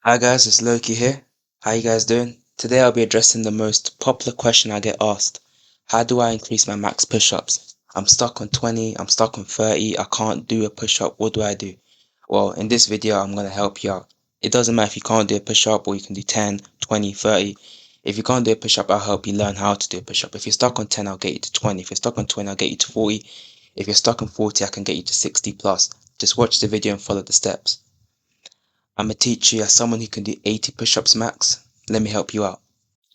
Hi guys, it's Loki here. How you guys doing? Today I'll be addressing the most popular question I get asked. How do I increase my max push-ups? I'm stuck on 20, I'm stuck on 30, I can't do a push-up, what do I do? Well, in this video I'm going to help you out. It doesn't matter if you can't do a push-up or you can do 10, 20, 30. If you can't do a push-up, I'll help you learn how to do a push-up. If you're stuck on 10, I'll get you to 20. If you're stuck on 20, I'll get you to 40. If you're stuck on 40, I can get you to 60 plus. Just watch the video and follow the steps. I'm a teacher as someone who can do 80 push-ups max. Let me help you out.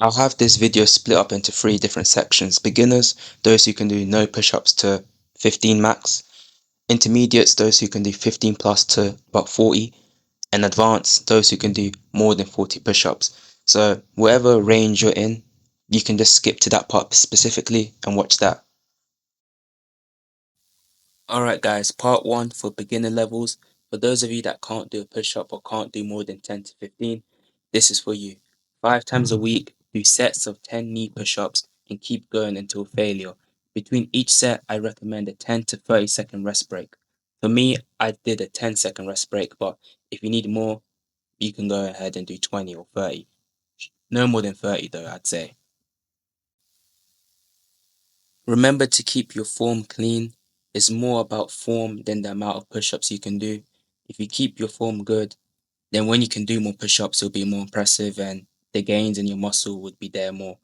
I'll have this video split up into three different sections. Beginners, those who can do no push-ups to 15 max. Intermediates, those who can do 15 plus to about 40. And advanced, those who can do more than 40 push-ups. So whatever range you're in, you can just skip to that part specifically and watch that. Alright guys, part 1 for beginner levels. For those of you that can't do a push-up or can't do more than 10 to 15, this is for you. 5 times a week, do sets of 10 knee push-ups and keep going until failure. Between each set, I recommend a 10 to 30-second rest break. For me, I did a 10-second rest break, but if you need more, you can go ahead and do 20 or 30. No more than 30 though, I'd say. Remember to keep your form clean. It's more about form than the amount of push-ups you can do. If you keep your form good, then when you can do more push-ups, it'll be more impressive and the gains in your muscle would be there more.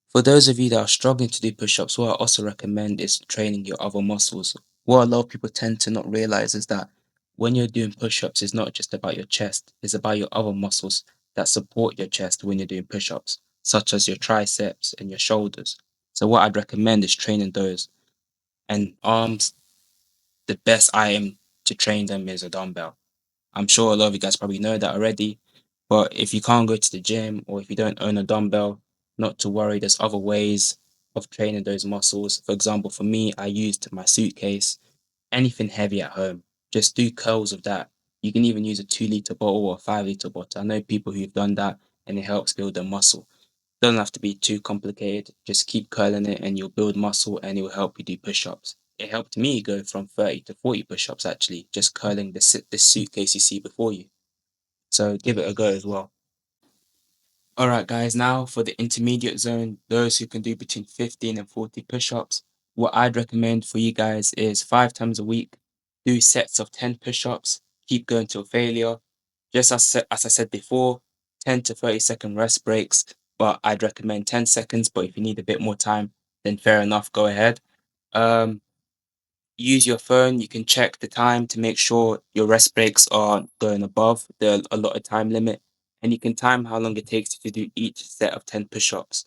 For those of you that are struggling to do push-ups, what I also recommend is training your other muscles. What a lot of people tend to not realize is that when you're doing push-ups, it's not just about your chest, it's about your other muscles that support your chest when you're doing push-ups, such as your triceps and your shoulders. So what I'd recommend is training those. And arms, the best item to train them is a dumbbell. I'm sure a lot of you guys probably know that already, but if you can't go to the gym or if you don't own a dumbbell, not to worry, there's other ways of training those muscles. For example, for me, I used my suitcase, anything heavy at home, just do curls of that. You can even use a 2 liter bottle or a 5 liter bottle. I know people who've done that and it helps build their muscle. Doesn't have to be too complicated. Just keep curling it and you'll build muscle and it will help you do push-ups. It helped me go from 30 to 40 push-ups actually, just curling the suitcase you see before you. So give it a go as well. Alright guys, now for the intermediate zone, those who can do between 15 and 40 push-ups, what I'd recommend for you guys is 5 times a week, do sets of 10 push-ups, keep going till failure. Just as I said before, 10 to 30-second rest breaks, but I'd recommend 10 seconds, but if you need a bit more time, then fair enough, go ahead. Um, Use your phone. You can check the time to make sure your rest breaks are going above the allotted time limit. And you can time how long it takes to do each set of 10 push-ups.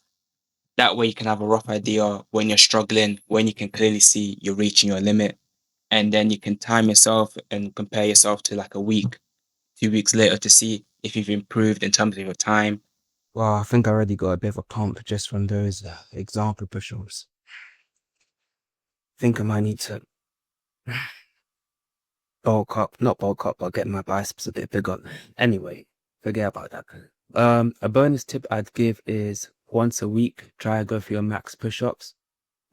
That way you can have a rough idea when you're struggling, when you can clearly see you're reaching your limit. And then you can time yourself and compare yourself to like a week, 2 weeks later to see if you've improved in terms of your time. Well, I think I already got a bit of a pump just from those example push-ups. Think I might need to bulk up, not bulk up, but get my biceps a bit bigger. Anyway, forget about that. A bonus tip I'd give is once a week, try and go for your max push-ups.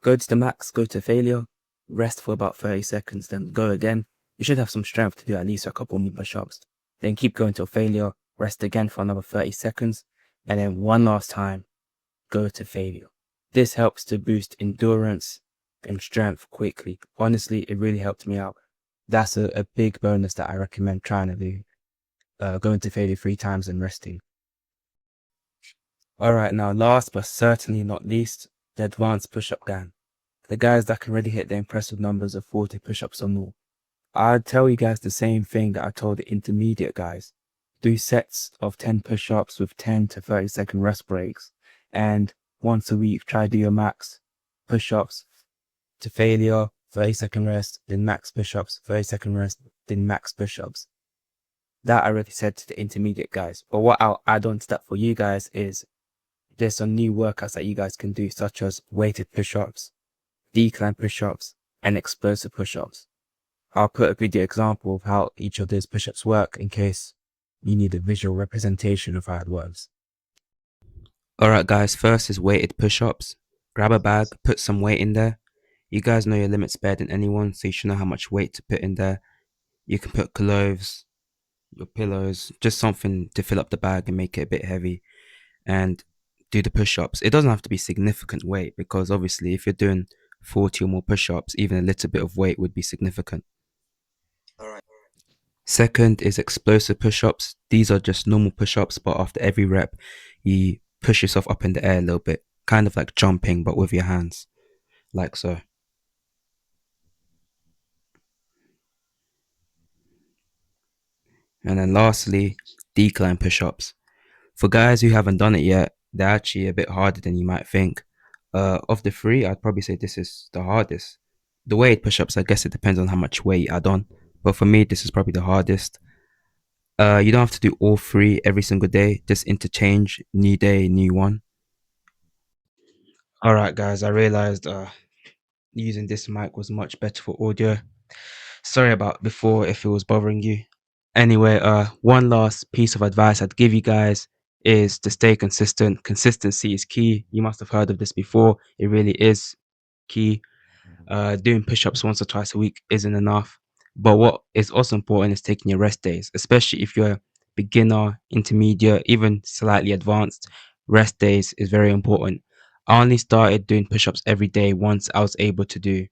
Go to the max, go to failure, rest for about 30 seconds, then go again. You should have some strength to do at least a couple more push-ups. Then keep going till failure, rest again for another 30 seconds, and then one last time, go to failure. This helps to boost endurance and strength quickly. Honestly, it really helped me out. That's a big bonus that I recommend trying to do. Going to failure 3 times and resting. Alright, now last but certainly not least, the advanced push-up gang. The guys that can really hit the impressive numbers of 40 push-ups or more. I'd tell you guys the same thing that I told the intermediate guys. Do sets of 10 push-ups with 10 to 30-second rest breaks. And once a week, try to do your max push-ups to failure, 30-second rest, then max push-ups, 30-second rest, then max push-ups. That I already said to the intermediate guys. But what I'll add on to that for you guys is there's some new workouts that you guys can do, such as weighted push-ups, decline push-ups, and explosive push-ups. I'll put a video example of how each of those push-ups work in case you need a visual representation of how it works. Alright guys, first is weighted push-ups. Grab a bag, put some weight in there. You guys know your limits better than anyone, so you should know how much weight to put in there. You can put cloves, your pillows, just something to fill up the bag and make it a bit heavy, and do the push-ups. It doesn't have to be significant weight because obviously if you're doing 40 or more push-ups, even a little bit of weight would be significant. Second is explosive push-ups. These are just normal push-ups, but after every rep, you push yourself up in the air a little bit, kind of like jumping, but with your hands, like so. And then lastly, decline push-ups. For guys who haven't done it yet, they're actually a bit harder than you might think. Of the three, I'd probably say this is the hardest. The weight push-ups, I guess it depends on how much weight you add on, but for me, this is probably the hardest. You don't have to do all three every single day. Just interchange, new day, new one. All right, guys, I realized using this mic was much better for audio. Sorry about before if it was bothering you. Anyway, one last piece of advice I'd give you guys is to stay consistent. Consistency is key. You must have heard of this before. It really is key. Doing push-ups once or twice a week isn't enough. But what is also important is taking your rest days, especially if you're a beginner, intermediate, even slightly advanced. Rest days is very important. I only started doing push-ups every day once I was able to do,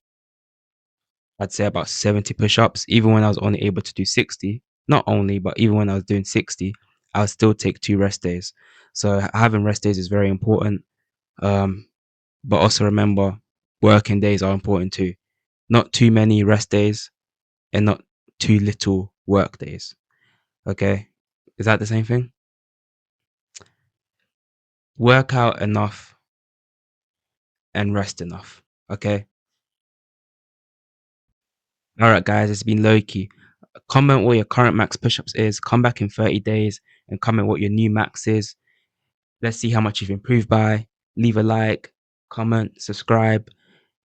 I'd say about 70 push-ups. Even when I was only able to do 60, not only, but even when I was doing 60, I would still take 2 rest days. So having rest days is very important. Um, but also remember, working days are important too. Not too many rest days and not too little work days. Okay. Is that the same thing? Work out enough and rest enough. Okay. All right, guys, it's been Loki. Comment what your current max push-ups is. Come back in 30 days and comment what your new max is. Let's see how much you've improved by. Leave a like, comment, subscribe,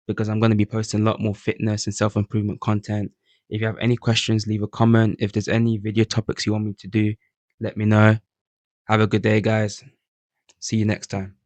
because I'm going to be posting a lot more fitness and self improvement content. If you have any questions, leave a comment. If there's any video topics you want me to do, let me know. Have a good day, guys. See you next time.